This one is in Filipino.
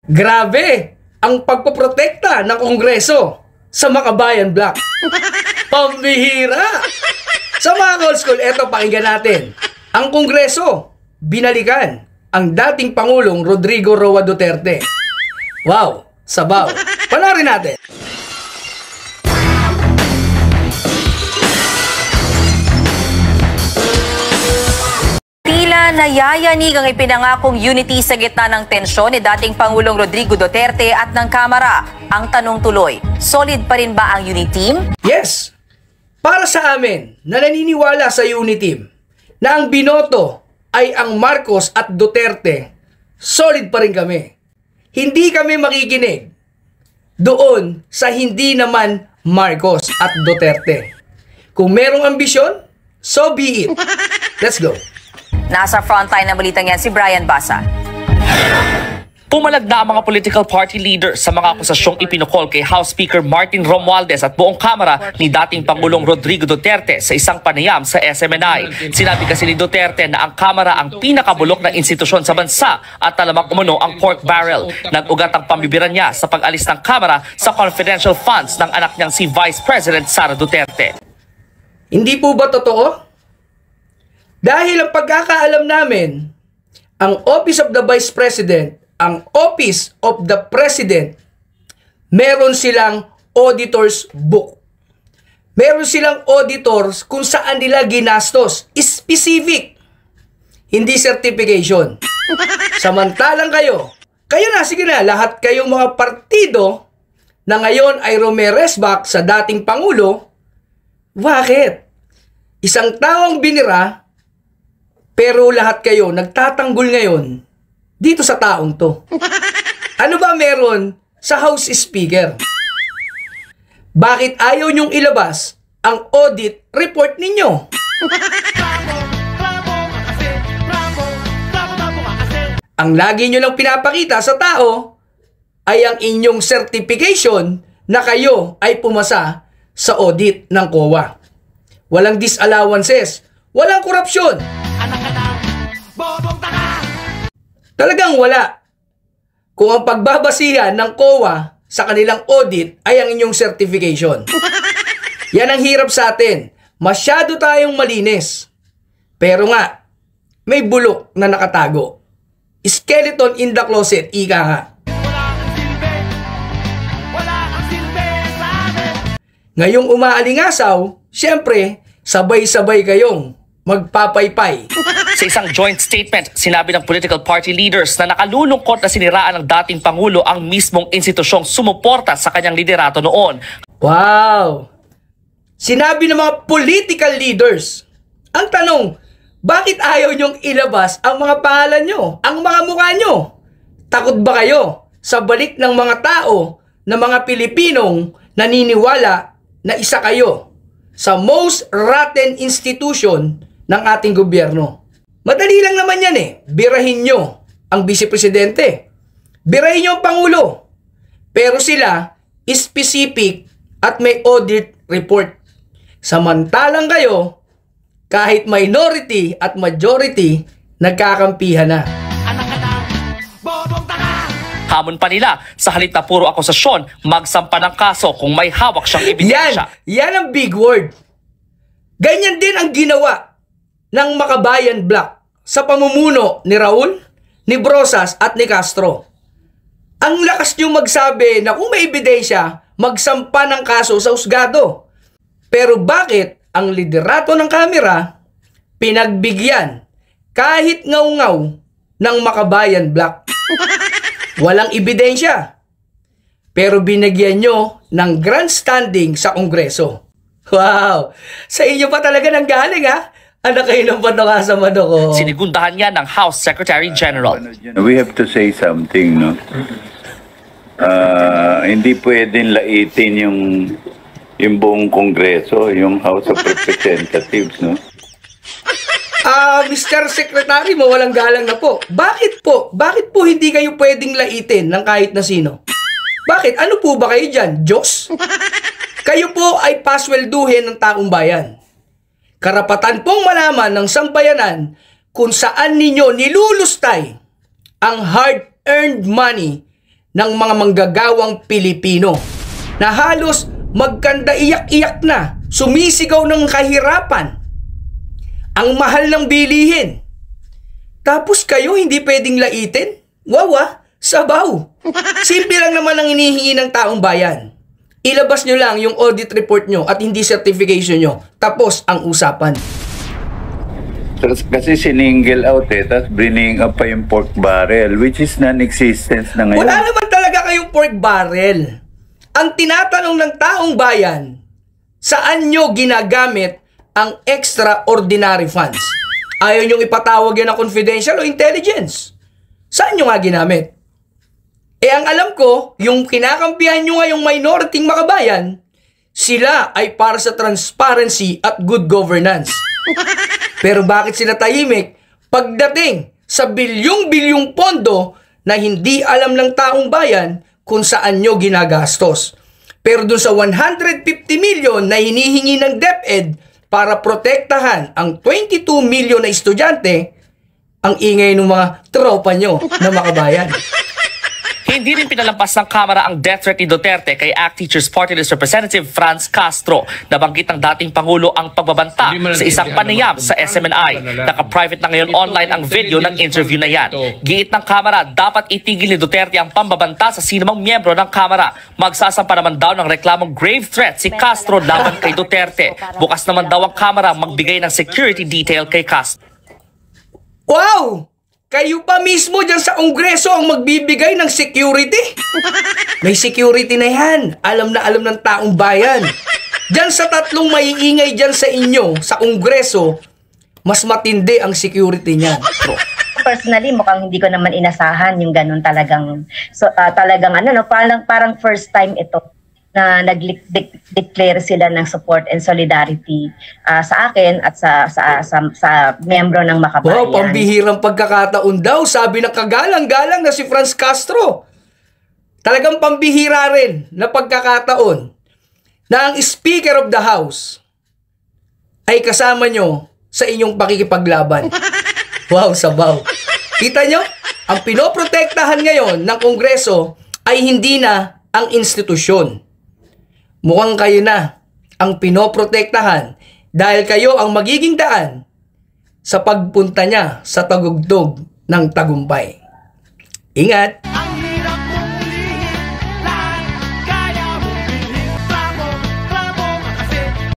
Grabe ang pagpoprotekta ng Kongreso sa Makabayan Black. Pambihira! Sa mga old school, eto pakinggan natin. Ang Kongreso, binalikan ang dating Pangulong Rodrigo Roa Duterte. Wow, sabaw. Panoorin natin. Tila nayayanig ang ipinangakong unity sa gitna ng tensyon ni dating Pangulong Rodrigo Duterte at ng Kamara. Ang tanong tuloy, solid pa rin ba ang unity team? Yes! Para sa amin na naniniwala sa unity team na ang binoto ay ang Marcos at Duterte, solid pa rin kami. Hindi kami makikinig doon sa hindi naman Marcos at Duterte. Kung merong ambisyon, so be it. Let's go. Nasa frontline ng balitang yan si Brian Basa. Pumalag na ang mga political party leaders sa mga akusasyong ipinukol kay House Speaker Martin Romualdez at buong Kamara ni dating Pangulong Rodrigo Duterte sa isang panayam sa SMNI. Sinabi kasi ni Duterte na ang Kamara ang pinakabulok na institusyon sa bansa at talamak umano ang pork barrel. Nag-ugat ang pambibiran niya sa pag-alis ng Kamara sa confidential funds ng anak niyang si Vice President Sara Duterte. Hindi po ba totoo? Dahil ang pagkakaalam namin, ang Office of the Vice President, ang Office of the President, meron silang auditor's book. Meron silang auditors kung saan nila ginastos. Specific. Hindi certification. Samantalang kayo na, sige na, lahat kayong mga partido na ngayon ay rumeresbak sa dating Pangulo, bakit? Isang taong binira, pero lahat kayo nagtatanggol ngayon dito sa taong to. Ano ba meron sa House Speaker? Bakit ayaw nyong ilabas ang audit report ninyo? Ang lagi nyo lang pinapakita sa tao ay ang inyong certification na kayo ay pumasa sa audit ng COA. Walang disallowances, walang korupsyon. Talagang wala. Kung ang pagbabasihan ng COA sa kanilang audit ay ang inyong certification. Yan ang hirap sa atin. Masyado tayong malinis. Pero nga, may bulok na nakatago. Skeleton in the closet, ika nga. Ngayong umaalingasaw, syempre, sabay-sabay kayong magpapaypay. Sa isang joint statement, sinabi ng political party leaders na nakalulungkot na siniraan ng dating Pangulo ang mismong institusyong sumuporta sa kanyang liderato noon. Wow! Sinabi ng mga political leaders. Ang tanong, bakit ayaw nyong ilabas ang mga pangalan nyo, ang mga mukha nyo? Takot ba kayo sa balik ng mga tao na mga Pilipinong naniniwala na isa kayo sa most rotten institution ng ating gobyerno? Madali lang naman yan eh. Birahin nyo ang vice-presidente. Birahin nyo ang Pangulo. Pero sila, specific at may audit report. Samantalang kayo, kahit minority at majority, nagkakampihan na. Hamon pa nila, sa halip na puro akusasyon, magsampa ng kaso kung may hawak siyang ebidensya. Yan ang big word. Ganyan din ang ginawa ng Makabayan Black sa pamumuno ni Raul, ni Brosas at ni Castro. Ang lakas nyo magsabi na kung may ebidensya, magsampa ng kaso sa husgado. Pero bakit ang liderato ng Kamara pinagbigyan kahit ngaw-ngaw ng Makabayan Black? Walang ebidensya. Pero binigyan nyo ng grandstanding sa Kongreso. Wow! Sa inyo pa talaga nang galing ha? Anak kayo ng patuka sa mano ko. Sinigundahan niya ng House Secretary General. We have to say something, no? Hindi pwedeng laitin yung buong Kongreso, yung House of Representatives, no? Mr. Secretary, mawalang galang na po. Bakit po? Bakit po hindi kayo pwedeng laitin ng kahit na sino? Bakit? Ano po ba kayo dyan? Diyos? Kayo po ay paswelduhin ng taong bayan. Karapatan pong malaman ng sambayanan kung saan ninyo nilulustay ang hard-earned money ng mga manggagawang Pilipino na halos magkanda iyak-iyak na, sumisigaw ng kahirapan, ang mahal ng bilihin. Tapos kayo hindi pwedeng laitin? Wawa, sabaw. Simple lang naman ang hinihingi ng taong bayan. Ilabas nyo lang yung audit report nyo at hindi certification nyo. Tapos ang usapan. Kasi siningle out tapos bringing up pa yung pork barrel, which is non-existence na ngayon. Wala naman talaga kayong pork barrel. Ang tinatanong ng taong bayan, saan nyo ginagamit ang extraordinary funds? Ayaw nyong ipatawag yan na confidential o intelligence. Saan nyo nga ginamit? Ang alam ko, yung kinakampihan nyo nga yung minority makabayan, sila ay para sa transparency at good governance. Pero bakit sila tahimik pagdating sa bilyong-bilyong pondo na hindi alam ng taong bayan kung saan nyo ginagastos? Pero dun sa 150 million na hinihingi ng DepEd para protektahan ang 22 million na estudyante, ang ingay ng mga tropa nyo na makabayan. Hindi rin pinalampas ng Kamara ang death threat ni Duterte kay ACT Teachers Party List Representative Franz Castro. Nabanggit ng dating Pangulo ang pagbabanta sa isang panayam sa SMNI. Naka-private na ngayon online ang video ng interview na yan. Giit ng Kamara, dapat itigil ni Duterte ang pambabanta sa sinumang miyembro ng Kamara. Magsasampa naman daw ng reklamong grave threat si Castro laban kay Duterte. Bukas naman daw ang Kamara magbigay ng security detail kay Castro. Wow! Kayo pa mismo dyan sa Kongreso ang magbibigay ng security? May security na yan. Alam na alam ng taong bayan. Dyan sa tatlong maiingay dyan sa inyo, sa Kongreso, mas matindi ang security niyan. Personally, mukhang hindi ko naman inasahan yung ganun talagang, talagang parang first time ito na nag-declare sila ng support and solidarity sa akin at sa miyembro ng Makabayan. Wow, pambihirang pagkakataon daw, sabi ng kagalang-galang na si Franz Castro. Talagang pambihira rin na pagkakataon na ang Speaker of the House ay kasama nyo sa inyong pakikipaglaban. Wow, sabaw. Kita nyo? Ang pinoprotektahan ngayon ng Kongreso ay hindi na ang institusyon. Mukhang kayo na ang pinoprotektahan dahil kayo ang magiging daan sa pagpunta niya sa tagugtog ng tagumpay. Ingat!